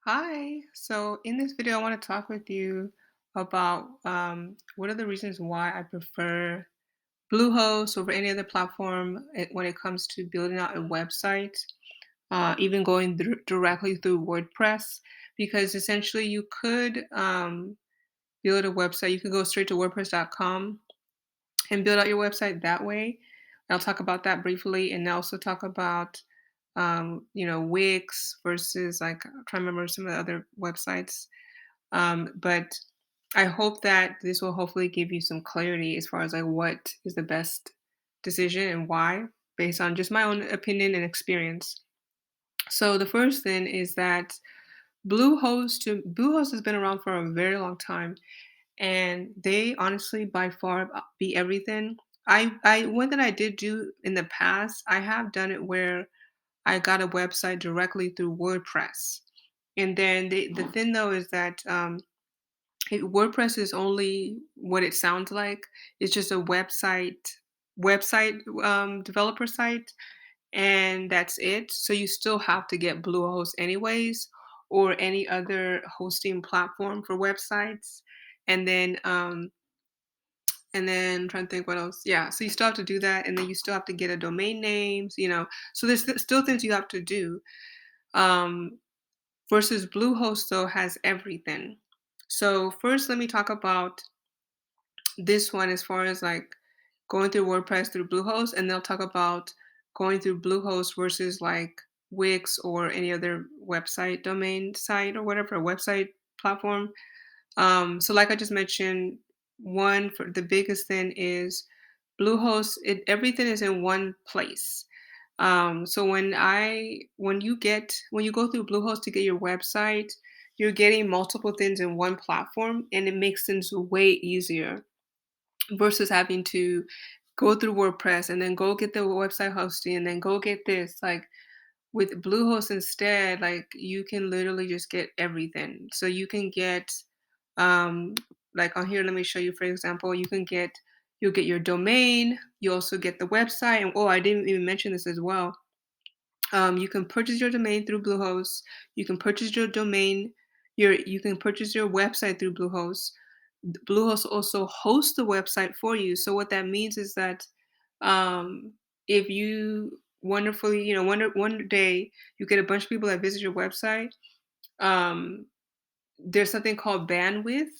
Hi. So in this video, I want to talk with you about what are the reasons why I prefer BlueHost over any other platform when it comes to building out a website, even going directly through WordPress, because essentially you could build a website. You could go straight to WordPress.com and build out your website that way. I'll talk about that briefly, and also talk about Wix versus like I'm trying to remember some of the other websites. But I hope that this will hopefully give you some clarity as far as like what is the best decision and why, based on just my own opinion and experience. So the first thing is that Bluehost has been around for a very long time, and they honestly by far beat everything. I one that I did do in the past, I have done it where I got a website directly through WordPress. And then the thing though is that WordPress is only what it sounds like. It's just a website developer site, and that's it. So you still have to get Bluehost anyways, or any other hosting platform for websites. And then I'm trying to think what else. Yeah, so you still have to do that, and then you still have to get a domain names. So there's still things you have to do. Um, versus Bluehost though has everything. So first, let me talk about this one as far as like going through WordPress through Bluehost, and they'll talk about going through Bluehost versus like Wix or any other website domain site or whatever website platform. So like I just mentioned, one for the biggest thing is Bluehost. Everything is in one place. So when you go through Bluehost to get your website, you're getting multiple things in one platform, and it makes things way easier versus having to go through WordPress and then go get the website hosting and then go get this. Like with Bluehost instead, like you can literally just get everything. So you can get um like on here, let me show you for example, you'll get your domain, you also get the website, and oh, I didn't even mention this as well. You can purchase your domain through Bluehost. You can purchase your domain, you can purchase your website through Bluehost. Bluehost also hosts the website for you. So what that means is that if you wonderfully, one day you get a bunch of people that visit your website, um, there's something called bandwidth.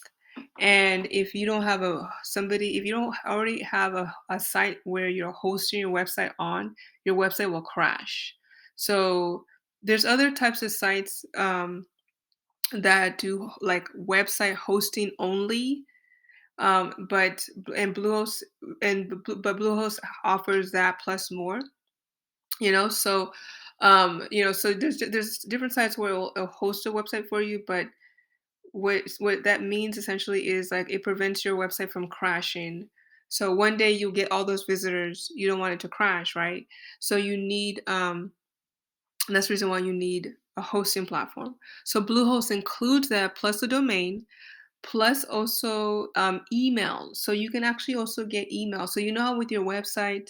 And if you don't already have a site where you're hosting your website on, your website will crash. So there's other types of sites that do like website hosting only, but and Bluehost but Bluehost offers that plus more. So there's different sites where it'll host a website for you, but what that means essentially is like it prevents your website from crashing. So one day you get all those visitors, you don't want it to crash, right? So you need and that's the reason why you need a hosting platform. So Bluehost includes that plus the domain, plus also email. So you can actually also get email. So you know how with your website,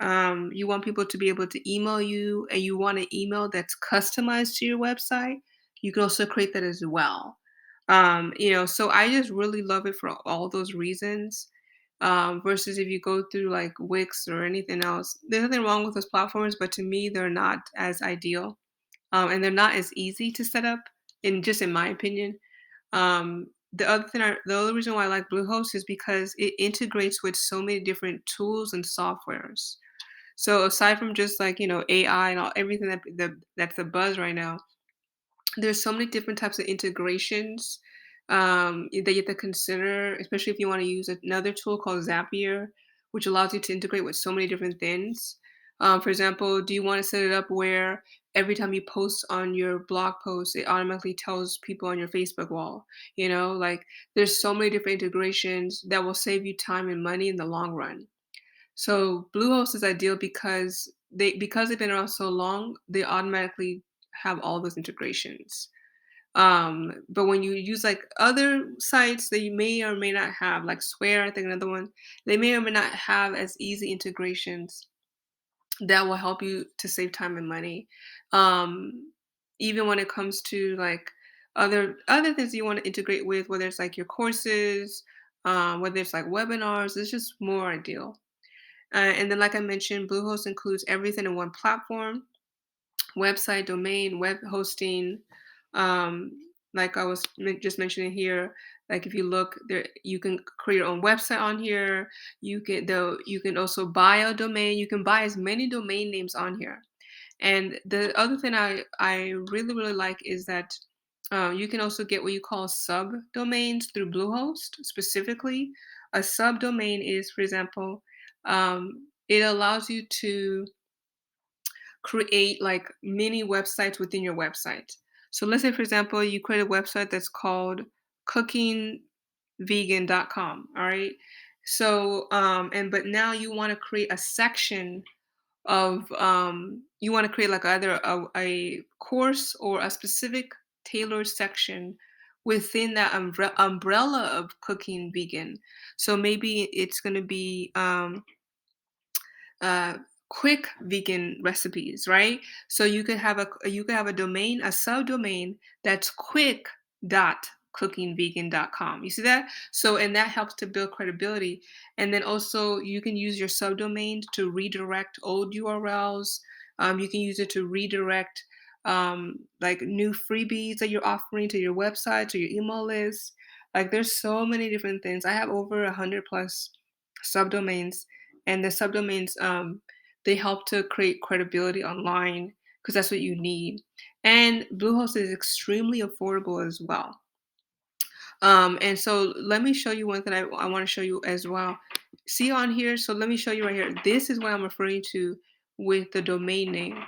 you want people to be able to email you, and you want an email that's customized to your website. You can also create that as well. So I just really love it for all those reasons. Versus if you go through like Wix or anything else, there's nothing wrong with those platforms, but to me, they're not as ideal, and they're not as easy to set up. In my opinion, the other reason why I like Bluehost is because it integrates with so many different tools and softwares. So aside from just like AI and everything that's the buzz right now, there's so many different types of integrations that you have to consider, especially if you want to use another tool called Zapier, which allows you to integrate with so many different things. For example, do you want to set it up where every time you post on your blog post, it automatically tells people on your Facebook wall? Like there's so many different integrations that will save you time and money in the long run. So Bluehost is ideal because they've been around so long, they automatically have all those integrations. But when you use like other sites that you may or may not have, like Square, I think another one, they may or may not have as easy integrations that will help you to save time and money. Um, Even when it comes to like other things you want to integrate with, whether it's like your courses, whether it's like webinars, it's just more ideal. And then, like I mentioned, Bluehost includes everything in one platform: website, domain, web hosting. Um, like I was just mentioning here, like if you look there, you can create your own website on here. You can also buy a domain. You can buy as many domain names on here. And the other thing I really like is that you can also get what you call subdomains through Bluehost specifically. A subdomain is, for example, it allows you to create like mini websites within your website. So let's say, for example, you create a website that's called cookingvegan.com. All right. So, but now you want to create a section of, you want to create like either a course or a specific tailored section within that umbrella of cooking vegan. So maybe it's going to be, uh, quick vegan recipes, right? So you could have a domain, a subdomain that's quick dot cookingvegan.com. You see that? So and that helps to build credibility. And then also you can use your subdomain to redirect old URLs. You can use it to redirect like new freebies that you're offering to your website, to your email list. Like there's so many different things. I have over 100 plus subdomains, and the subdomains, they help to create credibility online because that's what you need. And Bluehost is extremely affordable as well. And so let me show you one thing I want to show you as well. See on here, so let me show you right here. This is what I'm referring to with the domain name.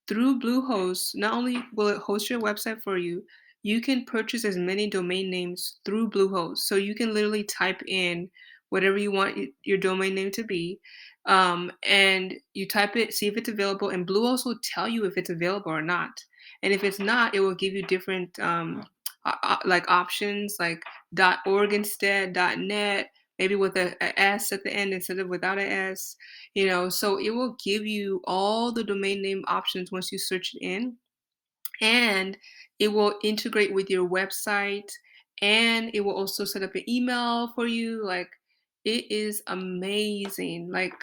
Through Bluehost, not only will it host your website for you, you can purchase as many domain names through Bluehost. So you can literally type in whatever you want your domain name to be, and you type it, see if it's available, and Bluehost will tell you if it's available or not. And if it's not, it will give you different like options, like .org instead, .net, maybe with a S at the end instead of without a S. So it will give you all the domain name options once you search it in, and it will integrate with your website, and it will also set up an email for you. Like it is amazing. Like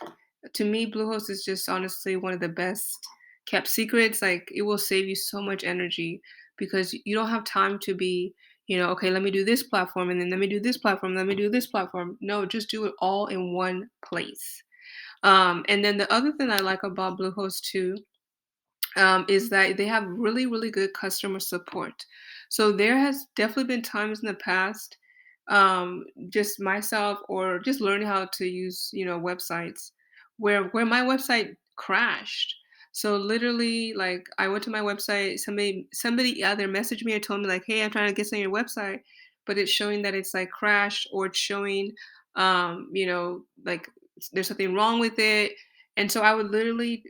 to me, Bluehost is just honestly one of the best kept secrets. Like it will save you so much energy because you don't have time to be, okay, let me do this platform and then let me do this platform, let me do this platform. No, just do it all in one place. And then the other thing I like about Bluehost too, is that they have really good customer support. So there has definitely been times in the past, just myself or just learning how to use, websites where my website crashed. So literally, like I went to my website, somebody either messaged me or told me like, "Hey, I'm trying to get on your website," but it's showing that it's like crashed, or it's showing, like there's something wrong with it. And so I would literally,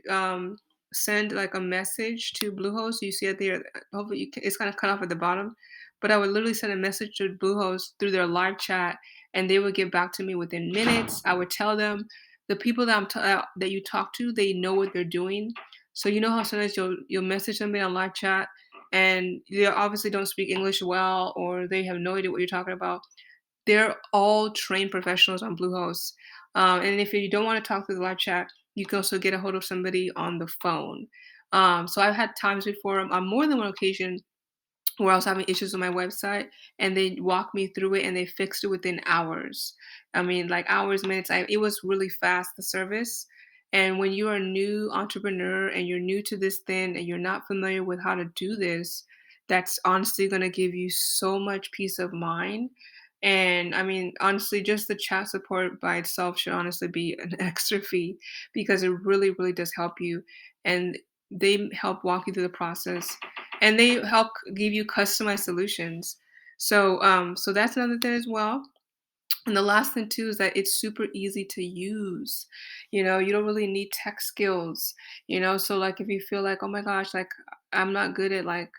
send like a message to Bluehost. You see it there. Hopefully, it's kind of cut off at the bottom. But I would literally send a message to Bluehost through their live chat, and they would get back to me within minutes. I would tell them the people that you talk to, they know what they're doing. So you know how sometimes you'll message somebody on live chat, and they obviously don't speak English well, or they have no idea what you're talking about. They're all trained professionals on Bluehost. And if you don't want to talk through the live chat, you can also get a hold of somebody on the phone. So I've had times before, on more than one occasion, where I was having issues with my website, and they walked me through it and they fixed it within hours. I mean, like hours, minutes. It was really fast, the service. And when you're a new entrepreneur and you're new to this thing and you're not familiar with how to do this, that's honestly going to give you so much peace of mind. And I mean, honestly, just the chat support by itself should honestly be an extra fee because it really does help you. And they help walk you through the process, and they help give you customized solutions. So that's another thing as well. And the last thing too is that it's super easy to use. You don't really need tech skills. So like if you feel like, oh my gosh, like I'm not good at like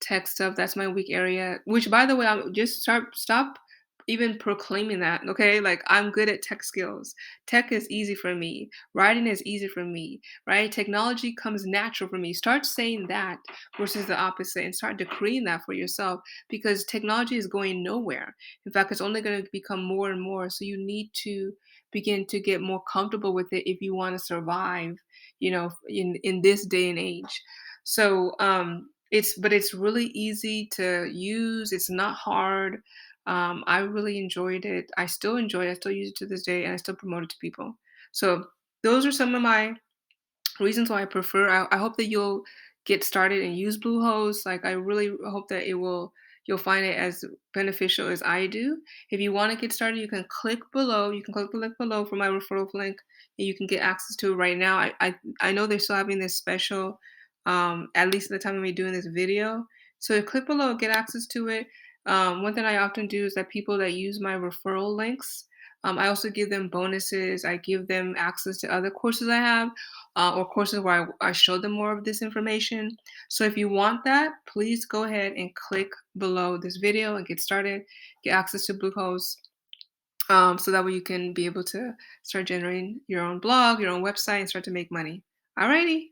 tech stuff, that's my weak area. Which by the way, I'm just stop even proclaiming that, okay? Like, I'm good at tech skills. Tech is easy for me. Writing is easy for me, right? Technology comes natural for me. Start saying that versus the opposite and start decreeing that for yourself because technology is going nowhere. In fact, it's only going to become more and more. So you need to begin to get more comfortable with it if you want to survive, in this day and age. So it's really easy to use. It's not hard. I really enjoyed it. I still enjoy it. I still use it to this day, and I still promote it to people. So those are some of my reasons why I prefer. I hope that you'll get started and use Bluehost. Like I really hope that you'll find it as beneficial as I do. If you want to get started, you can click below. You can click the link below for my referral link, and you can get access to it right now. I know they're still having this special, at least at the time of me doing this video. So click below, get access to it. One thing I often do is that people that use my referral links, I also give them bonuses. I give them access to other courses I have or courses where I show them more of this information. So if you want that, please go ahead and click below this video and get started, get access to Bluehost. So that way you can be able to start generating your own blog, your own website, and start to make money. Alrighty.